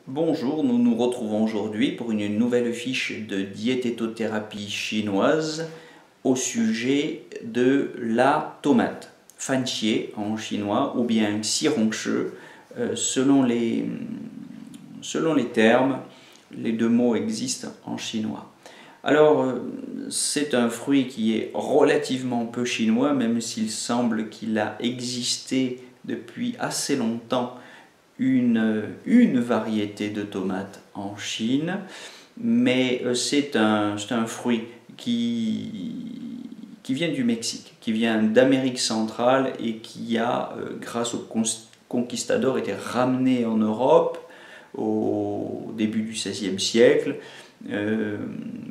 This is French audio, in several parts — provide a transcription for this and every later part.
Bonjour, nous nous retrouvons aujourd'hui pour une nouvelle fiche de diététothérapie chinoise au sujet de la tomate, fan xie en chinois ou bien xirongshi selon les termes. Les deux mots existent en chinois. Alors, c'est un fruit qui est relativement peu chinois, même s'il semble qu'il a existé depuis assez longtemps une variété de tomates en Chine, mais c'est un fruit qui vient du Mexique, qui vient d'Amérique centrale et qui a, grâce aux conquistadors, été ramené en Europe au début du XVIe siècle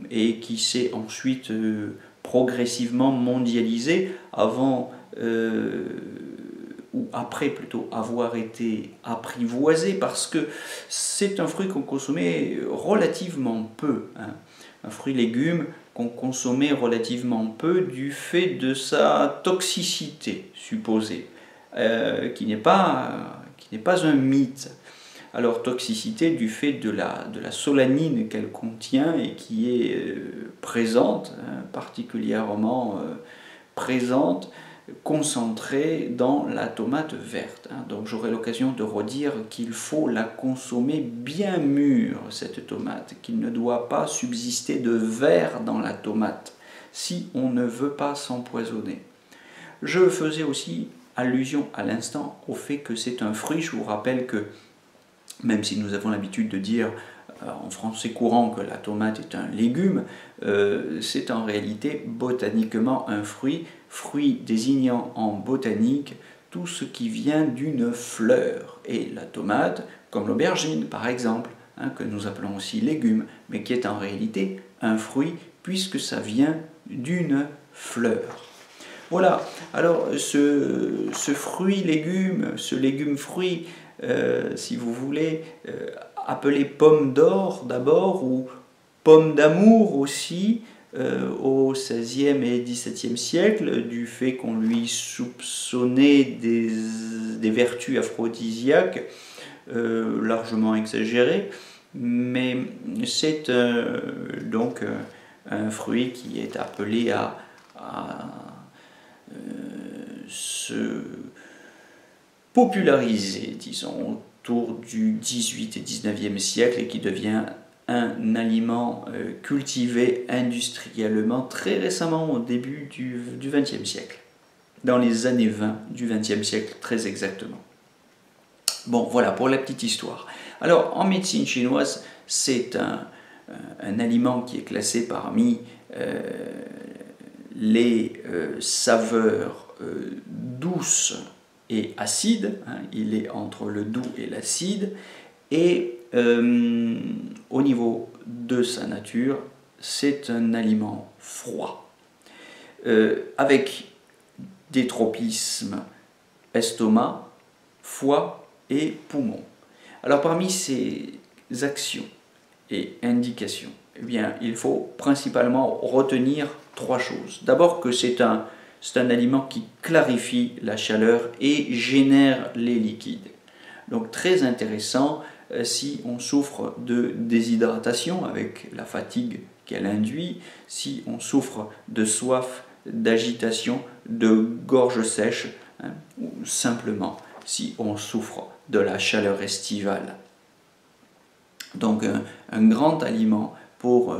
et qui s'est ensuite progressivement mondialisé avant ou après plutôt avoir été apprivoisé parce que c'est un fruit qu'on consommait relativement peu, hein. Un fruit légume qu'on consommait relativement peu du fait de sa toxicité supposée, qui n'est pas un mythe. Alors toxicité du fait de la solanine qu'elle contient et qui est présente, hein, particulièrement présente, concentrée dans la tomate verte. Donc j'aurai l'occasion de redire qu'il faut la consommer bien mûre, cette tomate, qu'il ne doit pas subsister de verre dans la tomate si on ne veut pas s'empoisonner. Je faisais aussi allusion à l'instant au fait que c'est un fruit. Je vous rappelle que même si nous avons l'habitude de dire en français courant que la tomate est un légume, c'est en réalité botaniquement un fruit désignant en botanique tout ce qui vient d'une fleur. Et la tomate, comme l'aubergine par exemple, hein, que nous appelons aussi légume, mais qui est en réalité un fruit puisque ça vient d'une fleur. Voilà, alors ce fruit-légume, ce légume-fruit, si vous voulez, appelé pomme d'or d'abord, ou pomme d'amour aussi, au XVIe et XVIIe siècle, du fait qu'on lui soupçonnait des vertus aphrodisiaques largement exagérées, mais c'est donc un fruit qui est appelé à se popularisé, disons, autour du XVIIIe et XIXe siècle et qui devient un aliment cultivé industriellement très récemment au début du XXe siècle, dans les années 20 du XXe siècle très exactement. Bon, voilà pour la petite histoire. Alors, en médecine chinoise, c'est un aliment qui est classé parmi les saveurs douces et acide, hein, il est entre le doux et l'acide, et au niveau de sa nature, c'est un aliment froid, avec des tropismes estomac, foie et poumon. Alors parmi ces actions et indications, eh bien, il faut principalement retenir trois choses. D'abord que c'est un aliment qui clarifie la chaleur et génère les liquides. Donc très intéressant si on souffre de déshydratation avec la fatigue qu'elle induit, si on souffre de soif, d'agitation, de gorge sèche, hein, ou simplement si on souffre de la chaleur estivale. Donc un grand aliment pour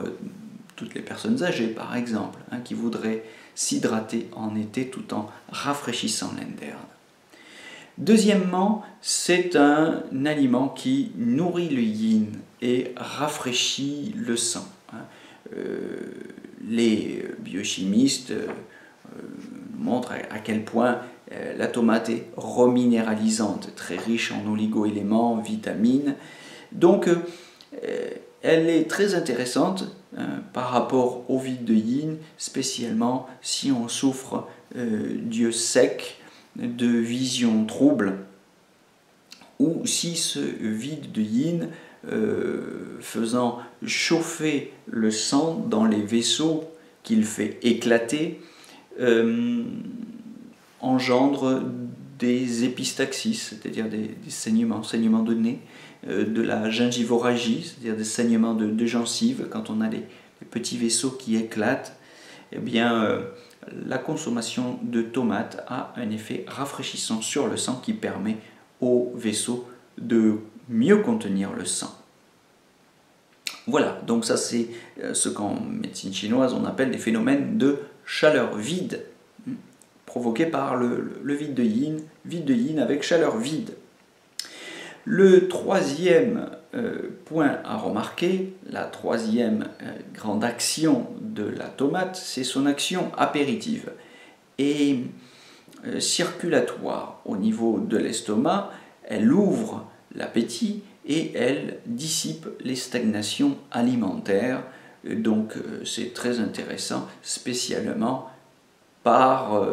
toutes les personnes âgées par exemple, hein, qui voudraient s'hydrater en été tout en rafraîchissant l'interne. Deuxièmement, c'est un aliment qui nourrit le yin et rafraîchit le sang. Les biochimistes montrent à quel point la tomate est reminéralisante, très riche en oligo-éléments, vitamines. Donc, elle est très intéressante par rapport au vide de yin, spécialement si on souffre d'yeux secs, de vision trouble, ou si ce vide de yin faisant chauffer le sang dans les vaisseaux qu'il fait éclater engendre des épistaxis, c'est-à-dire des saignements de nez, de la gingivorragie, c'est-à-dire des saignements de gencives quand on a les petits vaisseaux qui éclatent. Eh bien, la consommation de tomates a un effet rafraîchissant sur le sang qui permet aux vaisseaux de mieux contenir le sang. Voilà, donc ça c'est ce qu'en médecine chinoise on appelle des phénomènes de chaleur vide, provoqués par le vide de yin avec chaleur vide. Le troisième point à remarquer, la troisième grande action de la tomate, c'est son action apéritive et circulatoire. Au niveau de l'estomac, elle ouvre l'appétit et elle dissipe les stagnations alimentaires. Donc c'est très intéressant, spécialement par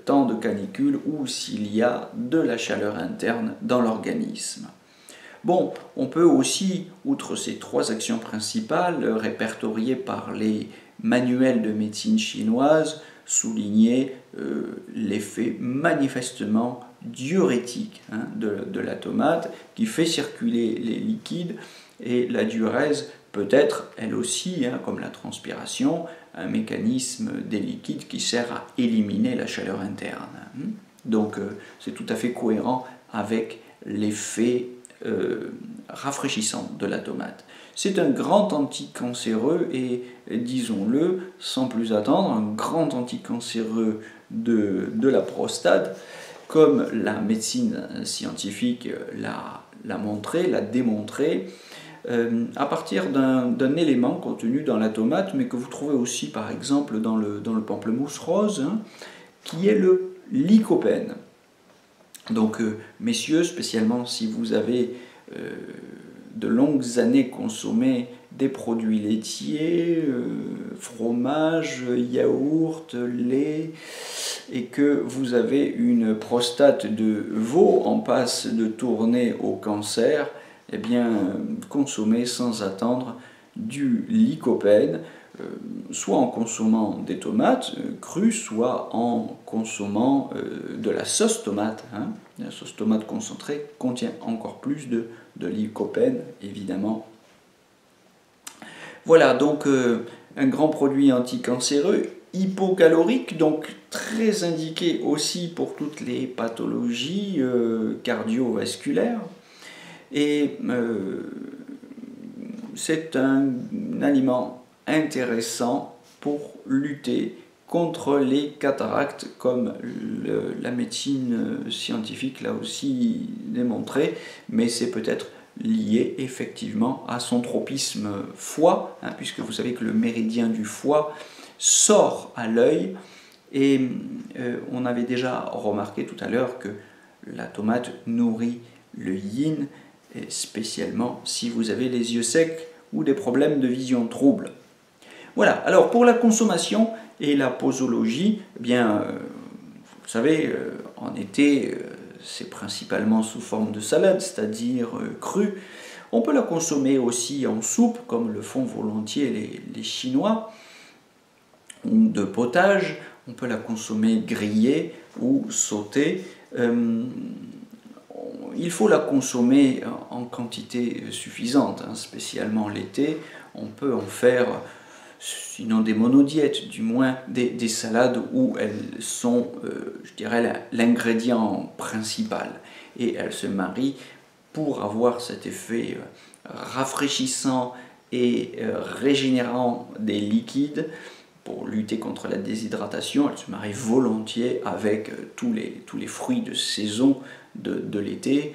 temps de canicule ou s'il y a de la chaleur interne dans l'organisme. Bon, on peut aussi, outre ces trois actions principales répertoriées par les manuels de médecine chinoise, souligner l'effet manifestement diurétique de la tomate qui fait circuler les liquides, et la diurèse peut être elle aussi, comme la transpiration, un mécanisme des liquides qui sert à éliminer la chaleur interne. Donc c'est tout à fait cohérent avec l'effet rafraîchissant de la tomate. C'est un grand anticancéreux et, disons-le sans plus attendre, un grand anticancéreux de la prostate, comme la médecine scientifique l'a montré, l'a démontré, à partir d'un élément contenu dans la tomate, mais que vous trouvez aussi par exemple dans le pamplemousse rose, qui est le lycopène. Donc, messieurs, spécialement si vous avez de longues années consommé des produits laitiers, fromage, yaourt, lait, et que vous avez une prostate de veau en passe de tourner au cancer, eh bien, consommez sans attendre du lycopène, soit en consommant des tomates crues, soit en consommant de la sauce tomate. La sauce tomate concentrée contient encore plus de lycopène, évidemment. Voilà, donc un grand produit anticancéreux, hypocalorique, donc très indiqué aussi pour toutes les pathologies cardiovasculaires. Et c'est un aliment intéressant pour lutter contre les cataractes, comme la médecine scientifique l'a aussi démontré, mais c'est peut-être lié effectivement à son tropisme foie, puisque vous savez que le méridien du foie sort à l'œil, et on avait déjà remarqué tout à l'heure que la tomate nourrit le yin, spécialement si vous avez les yeux secs ou des problèmes de vision trouble. Voilà, alors pour la consommation et la posologie, eh bien, vous savez, en été, c'est principalement sous forme de salade, c'est-à-dire crue. On peut la consommer aussi en soupe, comme le font volontiers les Chinois, ou de potage. On peut la consommer grillée ou sautée. Il faut la consommer en quantité suffisante, spécialement l'été. On peut en faire, sinon des monodiètes, du moins des salades où elles sont, je dirais, l'ingrédient principal. Et elles se marient pour avoir cet effet rafraîchissant et régénérant des liquides. Pour lutter contre la déshydratation, elles se marient volontiers avec tous les fruits de saison de l'été,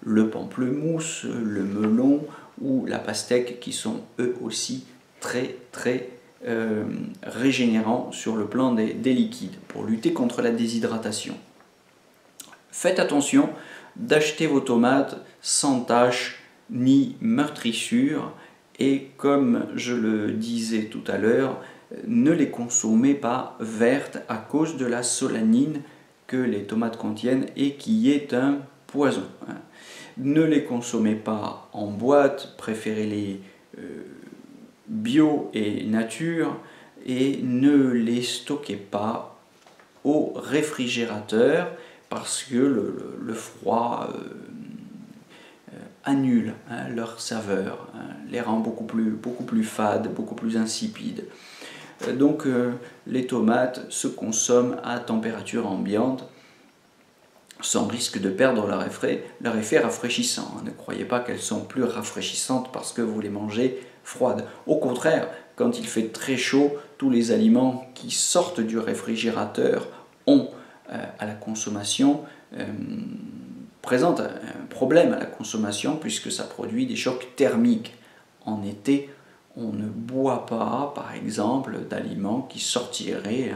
le pamplemousse, le melon ou la pastèque, qui sont eux aussi très régénérants sur le plan des liquides, pour lutter contre la déshydratation. Faites attention d'acheter vos tomates sans tache ni meurtrissure, et comme je le disais tout à l'heure, ne les consommez pas vertes à cause de la solanine que les tomates contiennent et qui est un poison. Ne les consommez pas en boîte, préférez-les bio et nature, et ne les stockez pas au réfrigérateur parce que le froid annule leur saveur, les rend beaucoup plus fades, beaucoup plus insipides. Donc les tomates se consomment à température ambiante sans risque de perdre leur effet rafraîchissant. Ne croyez pas qu'elles sont plus rafraîchissantes parce que vous les mangez froides. Au contraire, quand il fait très chaud, tous les aliments qui sortent du réfrigérateur ont à la consommation présente un problème à la consommation puisque ça produit des chocs thermiques. En été, on ne boit pas, par exemple, d'aliments qui sortiraient,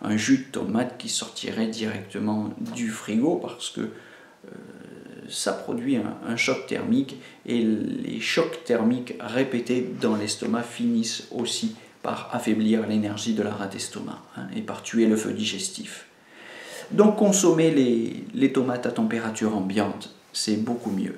un jus de tomate qui sortirait directement du frigo parce que ça produit un choc thermique et les chocs thermiques répétés dans l'estomac finissent aussi par affaiblir l'énergie de la rate estomac et par tuer le feu digestif. Donc consommer les tomates à température ambiante, c'est beaucoup mieux.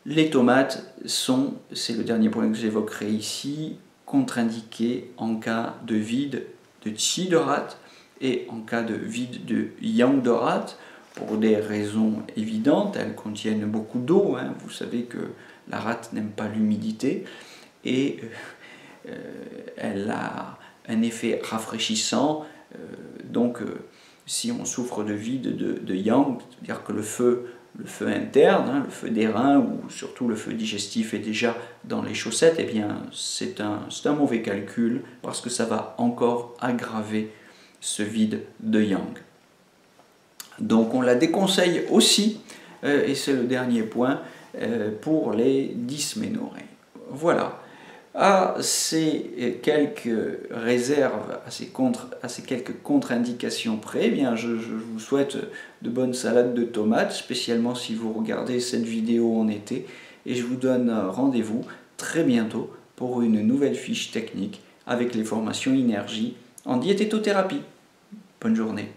Les tomates sont, c'est le dernier point que j'évoquerai ici, contre-indiquées en cas de vide de chi de rate et en cas de vide de yang de rate, pour des raisons évidentes. Elles contiennent beaucoup d'eau, vous savez que la rate n'aime pas l'humidité, et elle a un effet rafraîchissant, donc si on souffre de vide de yang, c'est-à-dire que le feu interne, le feu des reins ou surtout le feu digestif est déjà dans les chaussettes, eh bien c'est un mauvais calcul parce que ça va encore aggraver ce vide de yang. Donc on la déconseille aussi, et c'est le dernier point, pour les dysménorrhées. Voilà. À ces quelques réserves, à ces quelques contre-indications près, eh bien je vous souhaite de bonnes salades de tomates, spécialement si vous regardez cette vidéo en été, et je vous donne rendez-vous très bientôt pour une nouvelle fiche technique avec les formations Inergie en diététothérapie. Bonne journée.